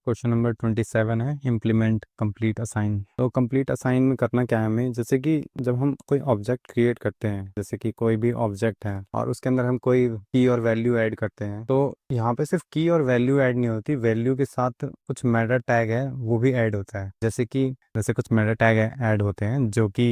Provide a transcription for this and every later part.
Question number 27 है implement complete assign. तो complete assign में करना क्या है हमें, जैसे कि जब हम कोई ऑब्जेक्ट क्रिएट करते हैं, जैसे कि कोई भी ऑब्जेक्ट है और उसके अंदर हम कोई की और वैल्यू ऐड करते हैं, तो यहाँ पे सिर्फ की और वैल्यू ऐड नहीं होती, वैल्यू के साथ कुछ मेटा टैग है वो भी ऐड होता है। जैसे कुछ मेटा टैग ऐड होते हैं जो कि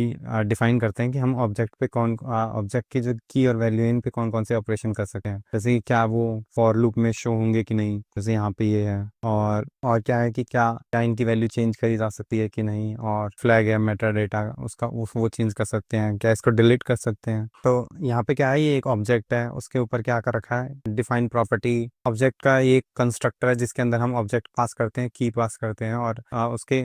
डिफाइन करते हैं कि हम ऑब्जेक्ट पे ऑब्जेक्ट की जो की और वैल्यू है इन पे कौन कौन से ऑपरेशन कर सकते हैं। जैसे कि क्या वो फॉर लूप में शो होंगे कि नहीं, जैसे यहाँ पे ये है। और क्या है कि क्या क्या इनकी वैल्यू चेंज करी जा सकती है कि नहीं, और फ्लैग है मेटा डेटा उसका वो चेंज कर सकते हैं क्या, इसको डिलीट कर सकते हैं। तो यहाँ पे क्या है, ये एक ऑब्जेक्ट है, उसके ऊपर क्या कर रखा है, डिफाइन प्रॉपर्टी। ऑब्जेक्ट का एक कंस्ट्रक्टर है जिसके अंदर हम ऑब्जेक्ट पास करते हैं, की पास करते हैं, और उसके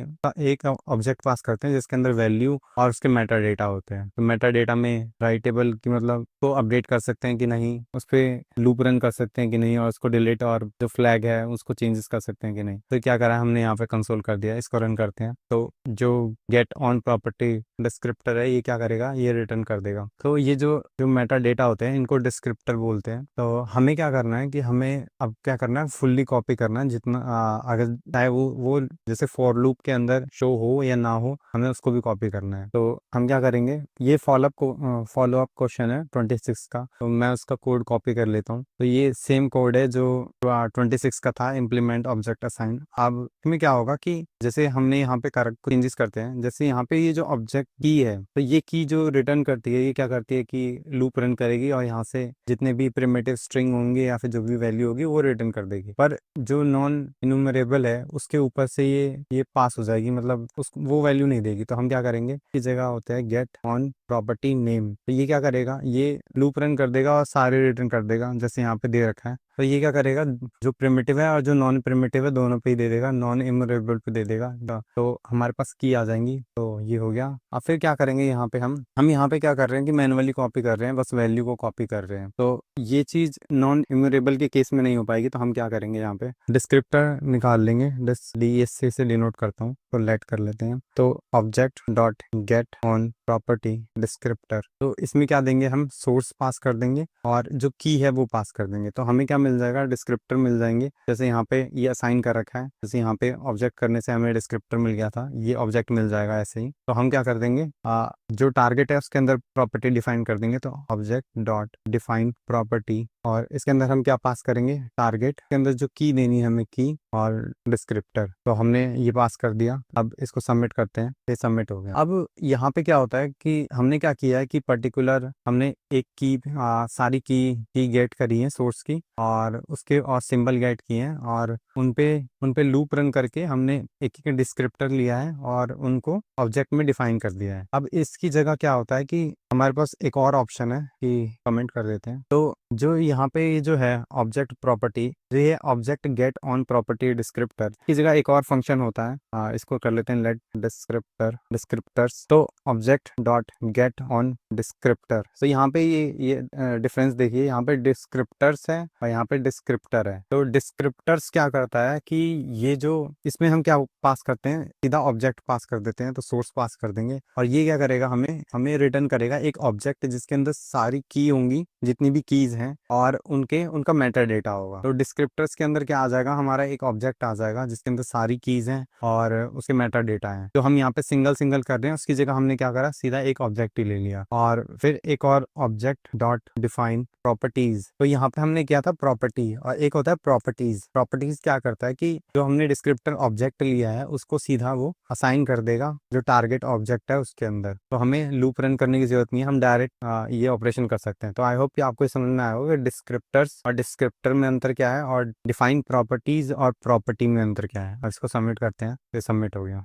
एक ऑब्जेक्ट पास करते हैं जिसके अंदर वैल्यू और उसके मेटा डेटा होते हैं। तो मेटा डेटा में राइटेबल की मतलब को अपडेट कर सकते हैं कि नहीं, उस पर लूप रन कर सकते हैं कि नहीं, और उसको डिलीट और जो फ्लैग है उसको चेंजेस कर सकते हैं कि नहीं। तो क्या करा हमने यहाँ पे कंसोल कर दिया, इसको रन करते हैं। तो जो गेट ऑन प्रॉपर्टी डिस्क्रिप्टर है ये क्या करेगा, ये रिटर्न कर देगा। तो ये जो जो मेटा डेटा होते हैं इनको डिस्क्रिप्टर बोलते हैं। तो हमें क्या करना है कि हमें अब क्या करना है, फुल्ली कॉपी करना है जितना अगर चाहे वो जैसे फॉर लूप के अंदर शो हो या ना हो, हमें उसको भी कॉपी करना है। तो हम क्या करेंगे, ये फॉलो अप क्वेश्चन है 26 का, तो मैं उसका कोड कॉपी कर लेता हूँ। तो ये सेम कोड है जो 26 का था, इम्प्लीमेंट ऑब्जेक्ट असाइन। अब इसमें क्या होगा कि जैसे हमने यहाँ पे चेंजेस करते हैं, जैसे यहाँ पे ये जो ऑब्जेक्ट की है, तो ये की जो रिटर्न करती है ये क्या करती है कि लूप रन करेगी और यहाँ से जितने भी प्रिमिटिव स्ट्रिंग होंगे या फिर जो भी वैल्यू होगी वो रिटर्न कर देगी। पर जो नॉन इन्यूमरेबल है उसके ऊपर से ये पास हो जाएगी, मतलब वो वैल्यू नहीं देगी। तो हम क्या करेंगे, इस जगह होता है गेट ऑन प्रॉपर्टी नेम। तो ये क्या करेगा, ये लूप रन कर देगा और सारे रिटर्न कर देगा जैसे यहाँ पे दे रखा है। तो ये क्या करेगा, जो प्रिमिटिव है और जो नॉन प्रिमिटिव है दोनों पे ही दे देगा, नॉन इमरेबल पे दे देगा। तो हमारे पास की आ जाएंगी। तो ये हो गया। अब फिर क्या करेंगे, यहाँ पे हम यहाँ पे क्या कर रहे हैं कि मैनुअली कॉपी कर रहे हैं, बस वैल्यू को कॉपी कर रहे हैं। तो ये चीज नॉन इमरेबल के केस में नहीं हो पाएगी। तो हम क्या करेंगे, यहाँ पे डिस्क्रिप्टर निकाल लेंगे, DSC से डिनोट करता हूँ, तो लेट कर लेते हैं। तो object dot get on property descriptor, तो इसमें क्या देंगे, हम सोर्स पास कर देंगे और जो की है वो पास कर देंगे। तो हमें क्या मिल जाएगा, डिस्क्रिप्टर मिल जाएंगे। जैसे यहाँ पे ये असाइन कर रखा है, जैसे यहाँ पे ऑब्जेक्ट करने से हमें डिस्क्रिप्टर मिल गया था, ये ऑब्जेक्ट मिल जाएगा ऐसे ही। तो हम क्या कर देंगे, जो टारगेट है उसके अंदर प्रॉपर्टी डिफाइन कर देंगे। तो ऑब्जेक्ट डॉट डिफाइन प्रॉपर्टी, और इसके अंदर हम क्या पास करेंगे, टारगेट के अंदर जो की देनी है हमें, की और डिस्क्रिप्टर। तो हमने ये पास कर दिया। अब इसको सबमिट करते हैं, ये सबमिट हो गया। अब यहाँ पे क्या होता है कि हमने क्या किया है कि पर्टिकुलर हमने एक की सारी की गेट करी है सोर्स की, और उसके और सिंबल गेट किए हैं, और उनपे लूप रन करके हमने एक एक डिस्क्रिप्टर लिया है और उनको ऑब्जेक्ट में डिफाइन कर दिया है। अब इसकी जगह क्या होता है कि हमारे पास एक और ऑप्शन है कि कमेंट कर देते हैं। तो जो यहाँ पे ये जो है ऑब्जेक्ट प्रॉपर्टी, जो ये object get on property descriptor की जगह एक और फंक्शन होता है, इसको कर लेते हैं लेट डिस्क्रिप्टर्स। तो object dot get on descriptor. तो यहाँ पे ये डिफरेंस देखिए, यहाँ पे डिस्क्रिप्टर्स है और यहाँ पे डिस्क्रिप्टर है। तो डिस्क्रिप्टर्स क्या करता है कि ये जो इसमें हम क्या पास करते हैं, सीधा ऑब्जेक्ट पास कर देते हैं, तो सोर्स पास कर देंगे। और ये क्या करेगा, हमें रिटर्न करेगा एक ऑब्जेक्ट जिसके अंदर सारी की होंगी, जितनी भी कीज हैं, और उनका मेटा डेटा होगा। तो डिस्क्रिप्टर्स के अंदर क्या आ जाएगा, हमारा एक ऑब्जेक्ट आ जाएगा जिसके अंदर सारी कीज हैं और उसके मेटा डेटा है। तो हम यहाँ पे सिंगल सिंगल कर रहे हैं, उसकी जगह हमने क्या करा, सीधा एक ऑब्जेक्ट ही ले लिया। और फिर एक और ऑब्जेक्ट डॉट डिफाइन प्रॉपर्टीज। तो यहाँ पे हमने किया था प्रॉपर्टी, और एक होता है प्रॉपर्टीज। प्रॉपर्टीज क्या करता है कि जो हमने डिस्क्रिप्टर ऑब्जेक्ट लिया है उसको सीधा वो असाइन कर देगा जो टारगेट ऑब्जेक्ट है उसके अंदर। तो हमें लूप रन करने की जरूरत नहीं है, हम डायरेक्ट ये ऑपरेशन कर सकते हैं। तो आई होप कि आपको समझ में आया होगा डिस्क्रिप्टर्स और डिस्क्रिप्टर में अंतर क्या है, और डिफाइन प्रॉपर्टीज और प्रॉपर्टी में अंतर क्या है। और इसको सबमिट करते हैं, तो सबमिट हो गया।